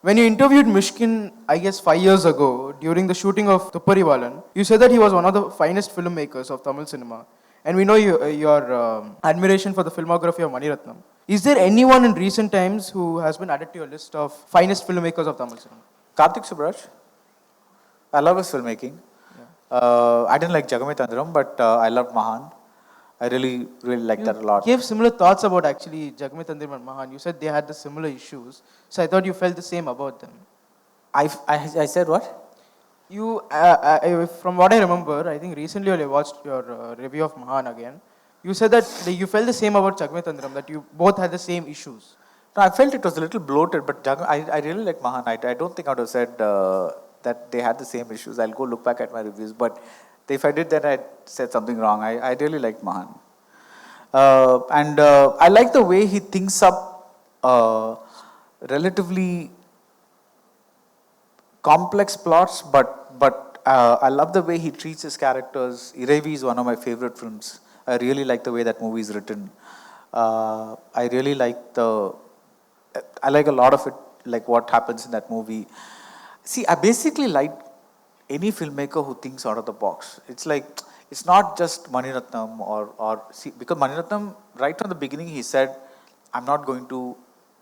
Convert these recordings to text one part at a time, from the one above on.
When you interviewed Mishkin, I guess 5 years ago, during the shooting of Tupparivalan, you said that he was one of the finest filmmakers of Tamil cinema. And we know your admiration for the filmography of Mani Ratnam. Is there anyone in recent times who has been added to your list of finest filmmakers of Tamil cinema? Karthik Subraj. I love his filmmaking. I didn't like Jagametandram, but I loved Mahan. I really liked that a lot. You gave similar thoughts about actually Jagametandram and Mahan. You said they had the similar issues. So I thought you felt the same about them. I said what? You, from what I remember, I think recently I watched your review of Mahan again. You said that you felt the same about Jagametandram, that you both had the same issues. No, I felt it was a little bloated, but I really like Mahan. I don't think I would have said that they had the same issues. I'll go look back at my reviews, but if I did, then I said something wrong. I really liked Mahan. And I like the way he thinks up relatively complex plots, but I love the way he treats his characters. Iravi is one of my favorite films. I really like the way that movie is written. I really like I like a lot of it, like what happens in that movie. See, I basically like any filmmaker who thinks out of the box. It's like, it's not just Mani Ratnam because Mani Ratnam, right from the beginning, he said, I'm not going to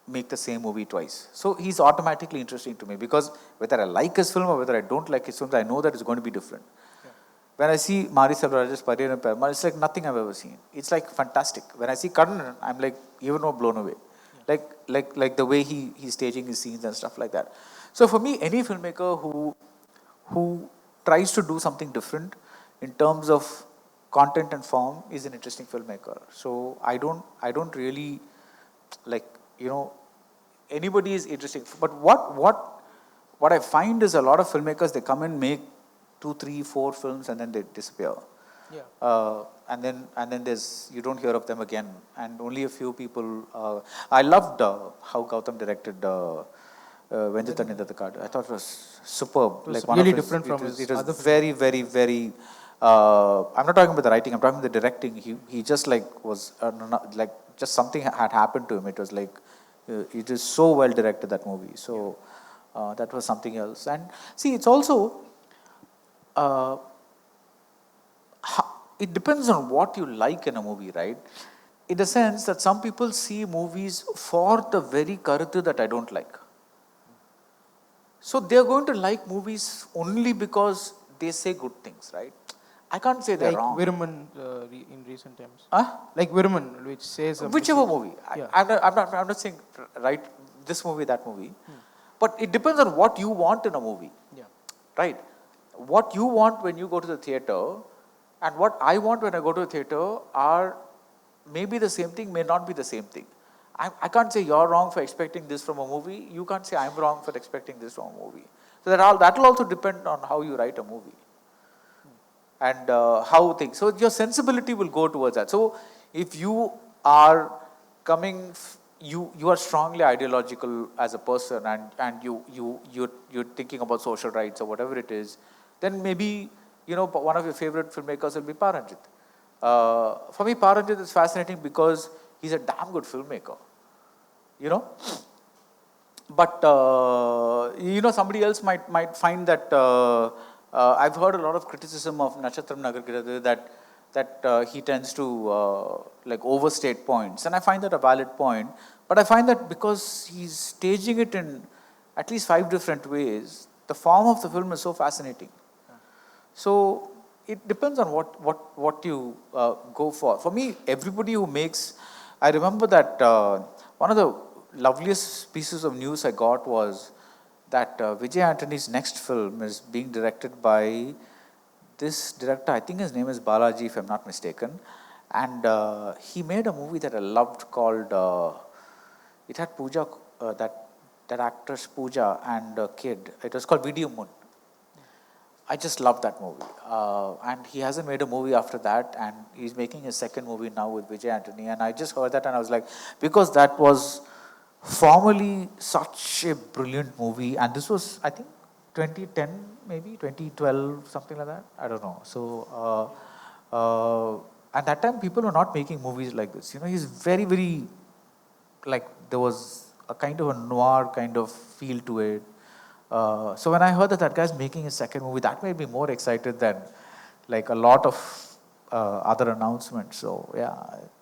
make the same movie twice. So he's automatically interesting to me because whether I like his film or whether I don't like his films, I know that it's going to be different. Yeah. When I see Mari Selvaraj's Pariyan and Perumal, it's like nothing I've ever seen. It's like fantastic. When I see Karnan, I'm like even more blown away. Yeah. Like the way he's staging his scenes and stuff like that. So for me, any filmmaker who tries to do something different in terms of content and form is an interesting filmmaker. So I don't really like, anybody is interesting. But what I find is a lot of filmmakers, they come and make 2, 3, 4 films and then they disappear. Yeah. And then you don't hear of them again. And only a few people. I loved how Gowtham directed Venjithan the Card. I thought it was superb. It was like really different from his other. It was very, very, very. I'm not talking about the writing. I'm talking about the directing. He just was just something had happened to him. It was like it is so well directed, that movie. So that was something else. And see, it's also it depends on what you like in a movie, right? In the sense that some people see movies for the very karuthu that I don't like. So they're going to like movies only because they say good things, right? I can't say they're wrong. Like Viruman in recent times. Like Viruman, which says... Whichever movie. Yeah. I'm not saying right this movie, that movie. But it depends on what you want in a movie. Yeah. Right? What you want when you go to the theatre and what I want when I go to the theatre are maybe the same thing, may not be the same thing. I can't say you're wrong for expecting this from a movie. You can't say I'm wrong for expecting this from a movie. So that will also depend on how you write a movie. And how things. So your sensibility will go towards that. So if you are coming, you are strongly ideological as a person, and you're thinking about social rights or whatever it is, then maybe one of your favorite filmmakers will be Paranjit. For me, Paranjit is fascinating because he's a damn good filmmaker. But somebody else might find that. I've heard a lot of criticism of Nachatram Nagargiradu that he tends to overstate points, and I find that a valid point. But I find that because he's staging it in at least 5 different ways, the form of the film is so fascinating. So it depends on what you go for. For me, everybody who makes, I remember that one of the loveliest pieces of news I got was that Vijay Antony's next film is being directed by this director. I think his name is Balaji, if I'm not mistaken. And he made a movie that I loved called, it had Pooja, that actress Pooja and a kid. It was called Video Moon. I just loved that movie. And he hasn't made a movie after that, and he's making his second movie now with Vijay Antony. And I just heard that and I was like, because that was formerly such a brilliant movie, and this was, I think, 2010, maybe 2012, something like that. I don't know. So, at that time, people were not making movies like this. He's very, very, there was a kind of a noir kind of feel to it. So when I heard that that guy's making his second movie, that made me more excited than like a lot of other announcements. So yeah,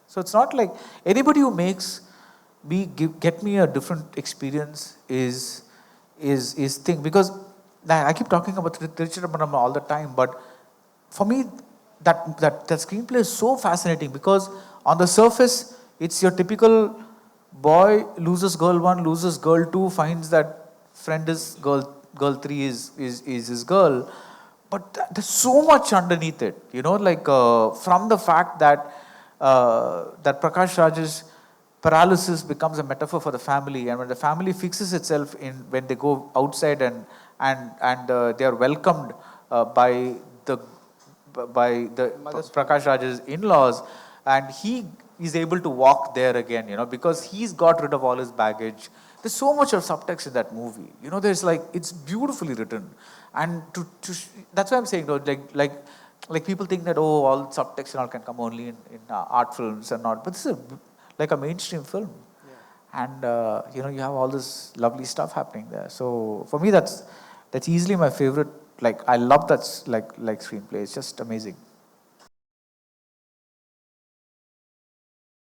so it's not like anybody who makes get me a different experience is thing, because I keep talking about Richard Abraham all the time, but for me that screenplay is so fascinating because on the surface it's your typical boy loses girl one, loses girl two, finds that friend is girl three is his girl, but there's so much underneath it, like from the fact that that Prakash Raj's paralysis becomes a metaphor for the family, and when the family fixes itself in when they go outside and they are welcomed by the Prakash Raj's in-laws, and he is able to walk there again, because he's got rid of all his baggage. There's so much of subtext in that movie. There's like, it's beautifully written. And that's why I'm saying, like people think that, oh, all subtext and all can come only in art films and not. But this is like a mainstream film. Yeah. And, you have all this lovely stuff happening there. So for me, that's easily my favorite. Like, I love that like screenplay. It's just amazing.